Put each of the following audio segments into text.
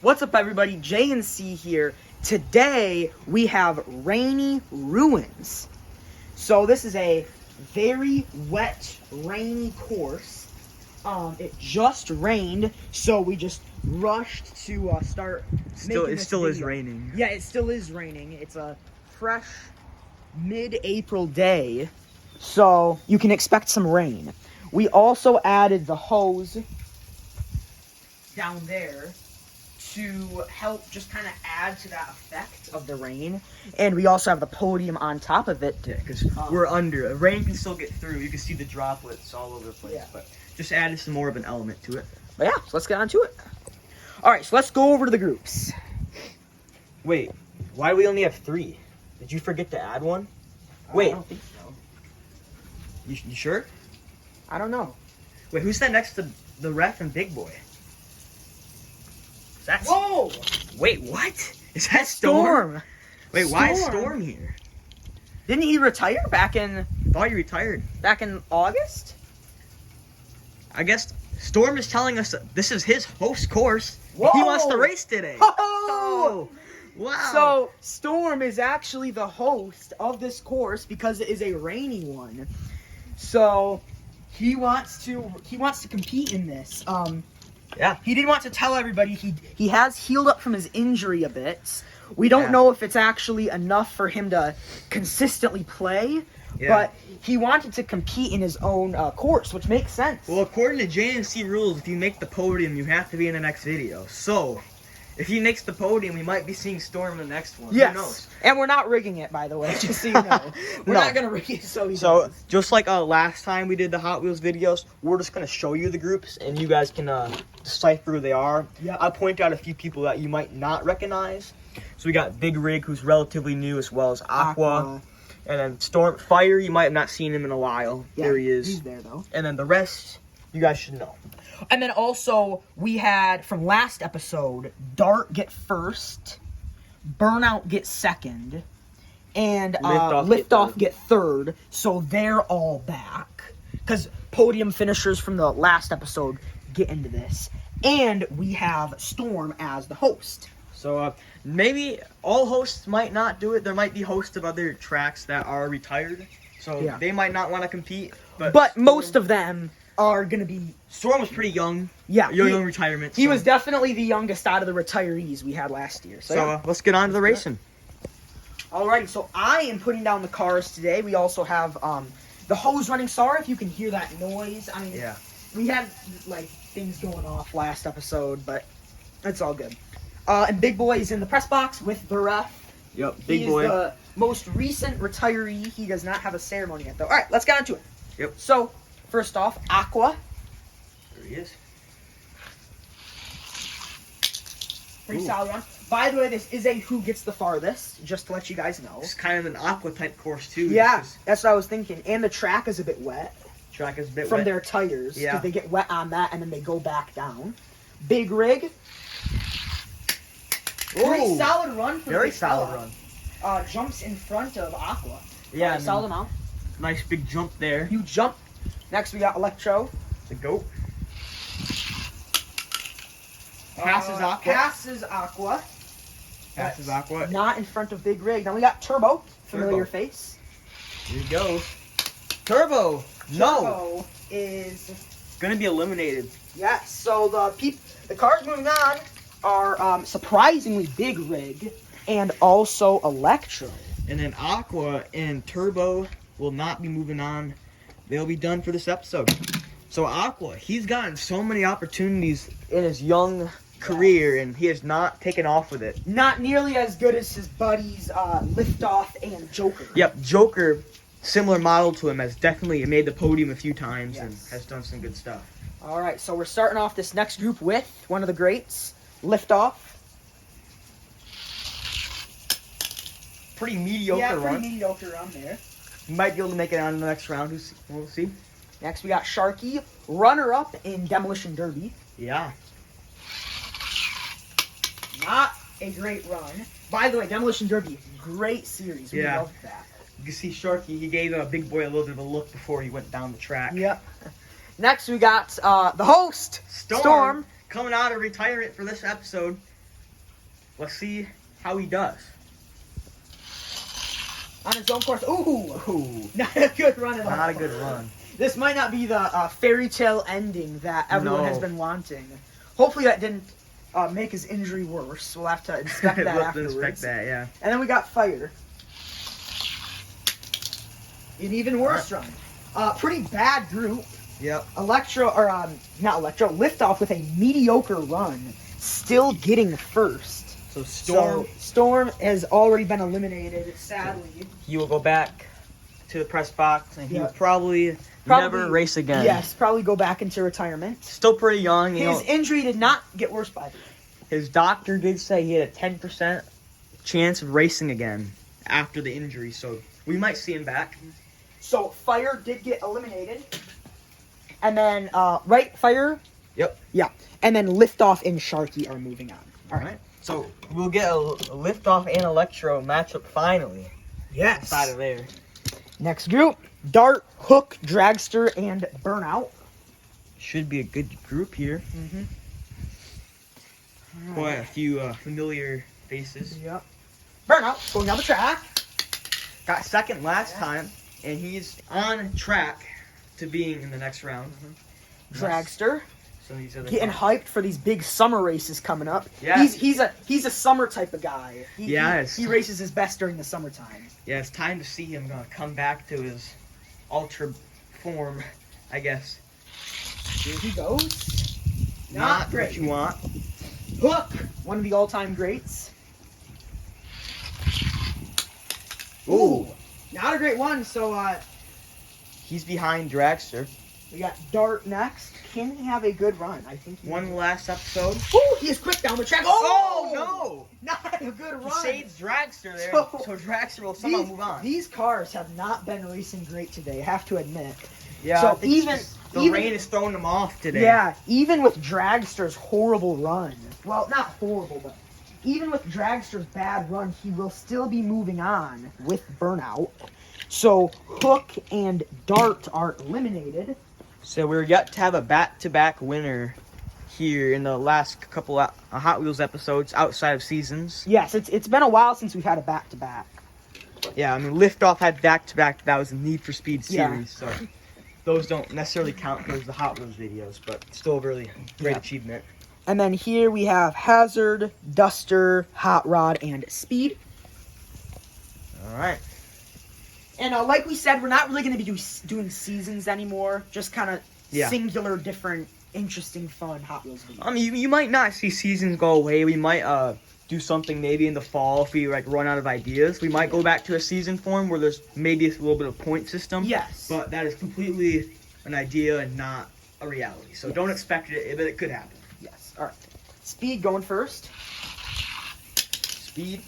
What's up, everybody? J and C here. Today we have Rainy Ruins. So this is a very wet, rainy course. It just rained, so we just rushed to start making this Still is video. raining. Yeah, it still is raining. It's a fresh mid-April day, so you can expect some rain. We also added the hose down there to help just kind of add to that effect of the rain. And we also have the podium on top of it. Yeah, because we're under. Rain can still get through. You can see the droplets all over the place. Yeah. But just added some more of an element to it. But yeah, so let's get on to it. All right, so let's go over to the groups. Wait, why do we only have 3? Did you forget to add one? I Wait, don't think so. you sure? I don't know. Wait, who's that next to the ref and Big Boy? That's. Whoa! Wait, what? Is that Storm? Wait, why is Storm. Storm here? Didn't he retire back in I thought he retired. August? I guess Storm is telling us that this is his host course. Whoa! He wants to race today. Oh! Wow. So Storm is actually the host of this course because it is a rainy one. So he wants to compete in this. Yeah. He didn't want to tell everybody he has healed up from his injury a bit. We don't know if it's actually enough for him to consistently play, but he wanted to compete in his own course, which makes sense. Well, according to JNC rules, if you make the podium, you have to be in the next video. So, if he makes the podium, we might be seeing Storm in the next one. Yes. Who knows? And we're not rigging it, by the way, just so you know. We're No. not going to rig it so he So, does. just like last time we did the Hot Wheels videos, we're just going to show you the groups, and you guys can decipher who they are. Yeah. I'll point out a few people that you might not recognize. So we got Big Rig, who's relatively new, as well as Aqua. And then Storm Fire, you might have not seen him in a while. Yeah, There he is. He's there, though. And then the rest, you guys should know. And then also, we had, from last episode, Dart get first, Burnout get second, and Liftoff get third. So they're all back. Because podium finishers from the last episode get into this. And we have Storm as the host. So maybe all hosts might not do it. There might be hosts of other tracks that are retired. So they might not want to compete. But most of them are going to be... Storm was pretty young. Yeah. Young retirement. He was definitely the youngest out of the retirees we had last year. So let's get on to the racing. Alrighty, so I am putting down the cars today. We also have the hose running. Sorry if you can hear that noise. I mean, we had like things going off last episode, but it's all good. And Big Boy is in the press box with the ref. Yep, Big He Boy. is the most recent retiree. He does not have a ceremony yet, though. Alright, let's get on to it. Yep. So, first off, Aqua. There he is. Pretty solid run. By the way, this is a who gets the farthest, just to let you guys know. It's kind of an Aqua type course, too. Yeah, that's what I was thinking. And the track is a bit wet. Track is a bit from wet. their tires. Yeah. Because they get wet on that and then they go back down. Big Rig. Pretty solid run for Very the solid fella. run. Jumps in front of Aqua. Yeah. Solid amount. Nice big jump there. Huge jump. Next we got Electro. The goat. Passes Aqua. Passes Aqua. Passes Aqua. Not in front of Big Rig. Now we got Turbo. Familiar face. Here he goes. Turbo. No. Turbo is Gonna be eliminated. yes. So the cars moving on are surprisingly Big Rig and also Electro. And then Aqua and Turbo will not be moving on. They'll be done for this episode. So Aqua, he's gotten so many opportunities in his young career, and he has not taken off with it. Not nearly as good as his buddies Liftoff and Joker. Yep, Joker, similar model to him, has definitely made the podium a few times and has done some good stuff. All right, so we're starting off this next group with one of the greats, Liftoff. Pretty mediocre run. mediocre run there. He might be able to make it on in the next round. We'll see. Next we got Sharky, runner-up in Demolition Derby. Yeah. Not a great run. By the way, Demolition Derby, great series. We love that. You can see Sharky, he gave Big Boy a little bit of a look before he went down the track. Yep. Next we got the host, Storm. Coming out of retirement for this episode. let's see how he does. On his own course. Ooh, Not a good run at all. not a good run. This might not be the fairy tale ending that everyone has been wanting. Hopefully that didn't make his injury worse. We'll have to inspect that afterwards. Inspect that, yeah. And then we got Fire. An even worse run. Pretty bad group. Yep. Liftoff with a mediocre run. Still getting first. So Storm has already been eliminated, sadly. He will go back to the press box, and he will probably never race again. Yes, probably go back into retirement. Still pretty young. His injury did not get worse by the way. His doctor did say he had a 10% chance of racing again after the injury, so we might see him back. So Fire did get eliminated. And then, Fire? Yep. Yeah. And then Liftoff and Sharky are moving on. All right. So we'll get a Liftoff and Electro matchup finally. Yes. Inside of there. Next group, Dart, Hook, Dragster, and Burnout. Should be a good group here. Mm-hmm. Quite a few familiar faces. Yep. Burnout going down the track. Got second last time, and he's on track to being in the next round. Dragster. So these other Getting hyped for these big summer races coming up. Yeah. He's a summer type of guy. He races his best during the summertime. Yeah, it's time to see him come back to his ultra form, I guess. Here he goes. Not great. What you want. Hook, one of the all-time greats. Ooh, not a great one. So he's behind Dragster. We got Dart next. Can he have a good run? I think he won the last episode. Ooh, he is quick down the track. Oh no! Not a good run. He saves Dragster there, so Dragster will somehow move on. These cars have not been racing great today, I have to admit. Yeah, so even rain is throwing them off today. Yeah, even with Dragster's horrible run, well, not horrible, but even with Dragster's bad run, he will still be moving on with Burnout. So Hook and Dart are eliminated. So we're yet to have a back-to-back winner here in the last couple of Hot Wheels episodes outside of seasons. Yes, it's been a while since we've had a back-to-back. Yeah, I mean, Liftoff had back-to-back. That was a Need for Speed series, so those don't necessarily count towards the Hot Wheels videos, but still a really great achievement. And then here we have Hazard, Duster, Hot Rod, and Speed. All right. And like we said, we're not really going to be doing seasons anymore. Just kind of singular, different, interesting, fun Hot Wheels videos. I mean, you might not see seasons go away. We might do something maybe in the fall if we run out of ideas. We might go back to a season form where there's maybe a little bit of point system. Yes. But that is completely an idea and not a reality. So don't expect it, but it could happen. Yes. All right. Speed going first. Speed.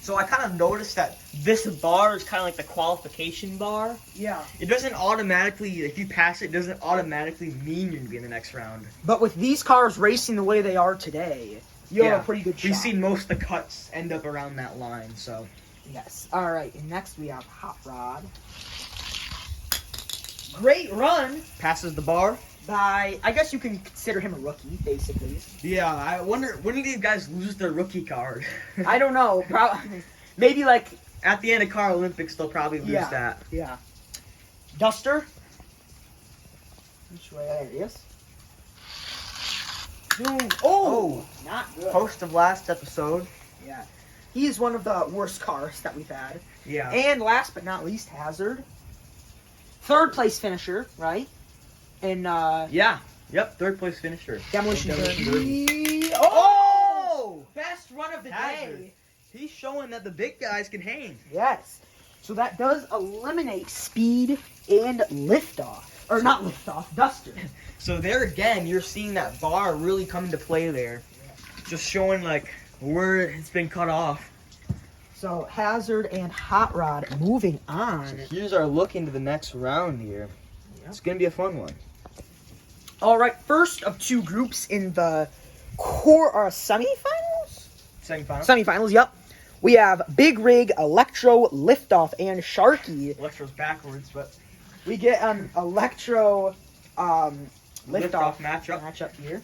So I kind of noticed that this bar is kind of like the qualification bar. Yeah. It doesn't automatically, if you pass it, doesn't automatically mean you're going to be in the next round. But with these cars racing the way they are today, you have a pretty good shot. We've seen most of the cuts end up around that line, so. Yes. All right. And next we have Hot Rod. Great run. Passes the bar. By, I guess you can consider him a rookie, basically. Yeah, I wonder, when do these guys lose their rookie card? I don't know. Probably, maybe like... At the end of Car Olympics, they'll probably lose that. Yeah. Duster. Which way? There he is. Oh! Not good. Post of last episode. Yeah. He is one of the worst cars that we've had. Yeah. And last but not least, Hazard. Third place finisher, right? And yeah. Yep, third place finisher. Demolition Derby. Oh! Best run of the day. He's showing that the big guys can hang. Yes. So that does eliminate Speed and Liftoff. Or not Liftoff, Duster. So there again, you're seeing that bar really come into play there. Just showing like where it's been cut off. So Hazard and Hot Rod moving on. So here's our look into the next round here. Yep. It's going to be a fun one. All right, first of two groups in the semifinals? Semifinals, yep. We have Big Rig, Electro, Liftoff, and Sharky. Electro's backwards, but... We get an Electro Liftoff matchup here.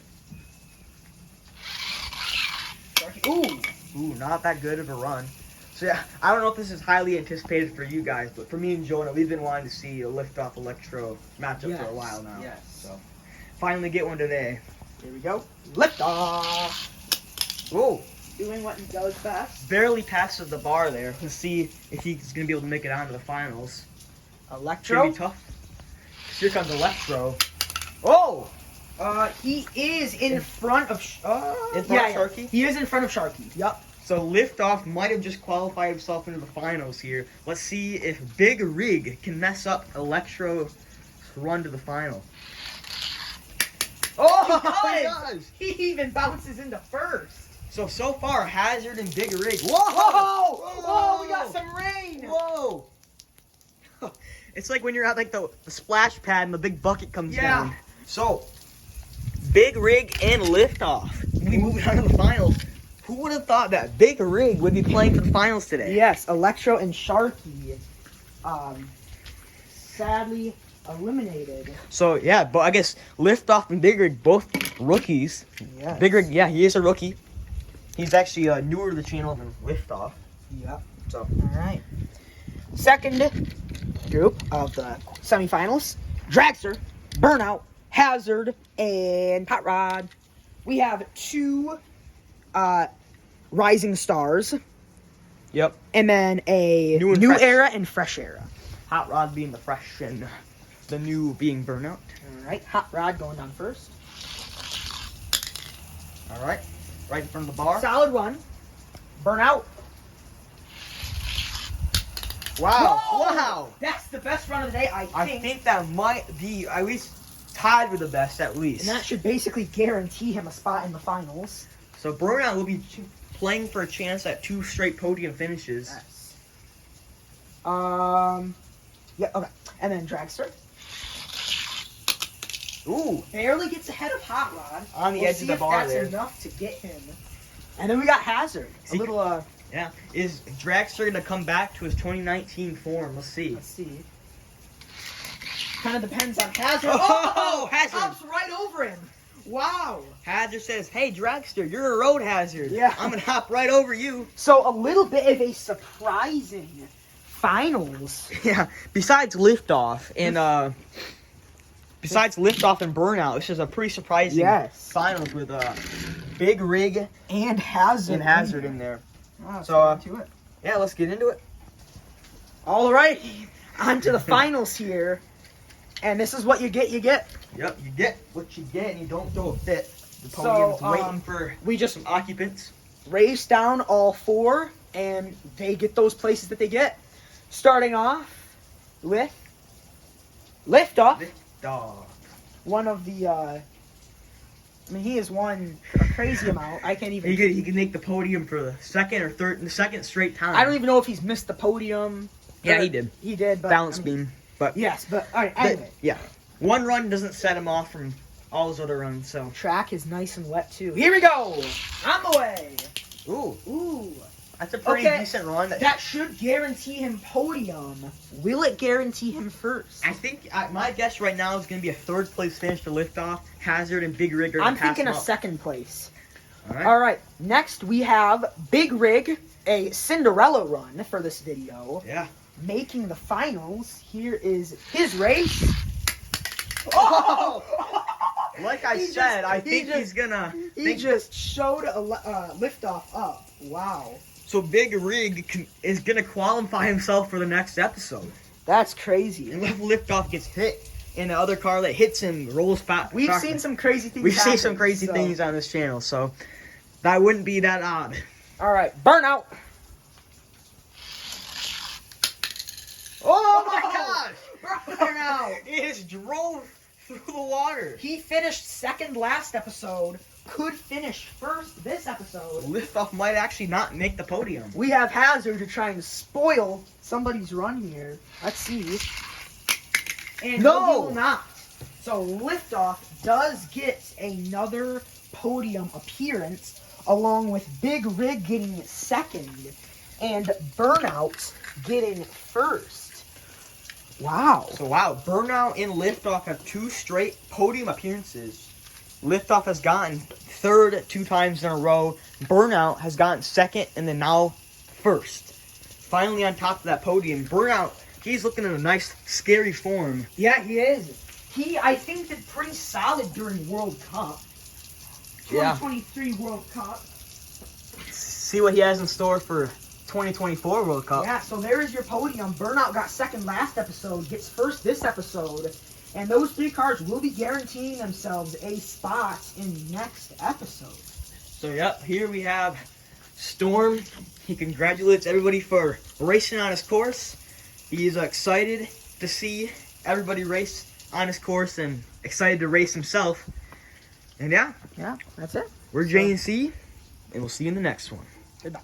Sharky Ooh, not that good of a run. So yeah, I don't know if this is highly anticipated for you guys, but for me and Jonah, we've been wanting to see a Liftoff Electro matchup for a while now. Yes. So finally get one today. Here we go. Liftoff. Ooh. Doing what he does best. Barely passes the bar there. Let's see if he's going to be able to make it on to the finals. Electro. It's gonna be tough. Here comes Electro. Oh! He is in front of... in front of Sharky? He is in front of Sharky. Yup. So Liftoff might have just qualified himself into the finals here. Let's see if Big Rig can mess up Electro's run to the final. Oh, he does! He even bounces into first. So far, Hazard and Big Rig. Whoa! Whoa! We got some rain! Whoa! It's like when you're at like the splash pad and the big bucket comes down. So, Big Rig and Liftoff. We moving on to the finals. Who would have thought that Big Rig would be playing for the finals today? Yes, Electro and Sharky, sadly eliminated. So yeah, but I guess Liftoff and Big Rig both rookies. Yeah. Big Rig, yeah, he is a rookie. He's actually newer to the channel than Liftoff. Yep. So all right. Second group of the semifinals: Dragster, Burnout, Hazard, and Hot Rod. We have two rising stars. Yep. And then a New and new fresh. era and fresh era. Hot Rod being the fresh and the new being Burnout. All right, Hot Rod going down first. All right, right in front of the bar. Solid one. Burnout. Wow! Whoa! Wow! That's the best run of the day, I I think that might be at least tied with the best, at least. And that should basically guarantee him a spot in the finals. So Burnout will be playing for a chance at 2 straight podium finishes. Yes. Yeah. Okay. And then Dragster. Ooh! Barely gets ahead of Hot Rod. On the edge of the bar that's there. enough to get him. And then we got Hazard. See- A little Yeah. Is Dragster gonna come back to his 2019 form? Let's see. let's see. Kind of depends on Hazard. Oh, Hazard. Hops right over him. Wow. Hazard says, "Hey, Dragster, you're a road hazard. Yeah. I'm gonna hop right over you." So a little bit of a surprising finals. Yeah. Besides Liftoff and Burnout, this is a pretty surprising Yes. finals with Big Rig And Hazard. and Hazard in there. Oh, So, to it. Yeah, let's get into it. All right, on to the finals here. And this is what you get. Yep, you get what you get, and you don't throw a fit. The So, podium's waiting for we just some occupants. race down all four, and they get those places that they get. Starting off with Liftoff, Dog. one of the, I mean, he has won a crazy amount. I can't even. He could make the podium for the second straight time. I don't even know if he's missed the podium. Yeah, Or- he did. He did, but Balance I mean, beam, but Yes, but all right. Anyway, yeah, one run doesn't set him off from all his other runs. So track is nice and wet too. Here we go. On the way. ooh, Ooh. that's a pretty Okay, decent run. That should guarantee him podium. Will it guarantee him first? I think my guess right now is going to be a 3rd place finish for Liftoff. Hazard and Big Rig are I'm gonna pass thinking him a up. 2nd place. All right. All right. Next, we have Big Rig, a Cinderella run for this video, Yeah. making the finals. Here is his race. Oh! Like I He said, just- I he think just- he's gonna. He just showed a Liftoff up. Wow. So Big Rig is gonna qualify himself for the next episode. That's crazy. And if Liftoff gets hit, and the other car that hits him rolls back. We've seen some crazy things. We've seen happen, some crazy so- things on this channel, so that wouldn't be that odd. All right, Burnout. Oh my gosh! Burnout. It just drove through the water. He finished 2nd last episode. Could finish 1st this episode. Liftoff might actually not make the podium. We have Hazard to try and spoil somebody's run here. Let's see. And No! he will not. So Liftoff does get another podium appearance, along with Big Rig getting 2nd and Burnout getting 1st. Wow. So wow, Burnout and Liftoff have 2 straight podium appearances. Liftoff has gotten third 2 times in a row. Burnout has gotten second and then now first. Finally on top of that podium. Burnout, he's looking in a nice, scary form. Yeah, he is. He, I think, did pretty solid during World Cup. Yeah. 2023 World Cup. See what he has in store for 2024 World Cup. Yeah, so there is your podium. Burnout got second last episode, gets first this episode. And those 3 cars will be guaranteeing themselves a spot in next episode. So, yep, here we have Storm. He congratulates everybody for racing on his course. He is excited to see everybody race on his course and excited to race himself. And yeah, Yeah, that's it. we're J&C, and we'll see you in the next one. Goodbye.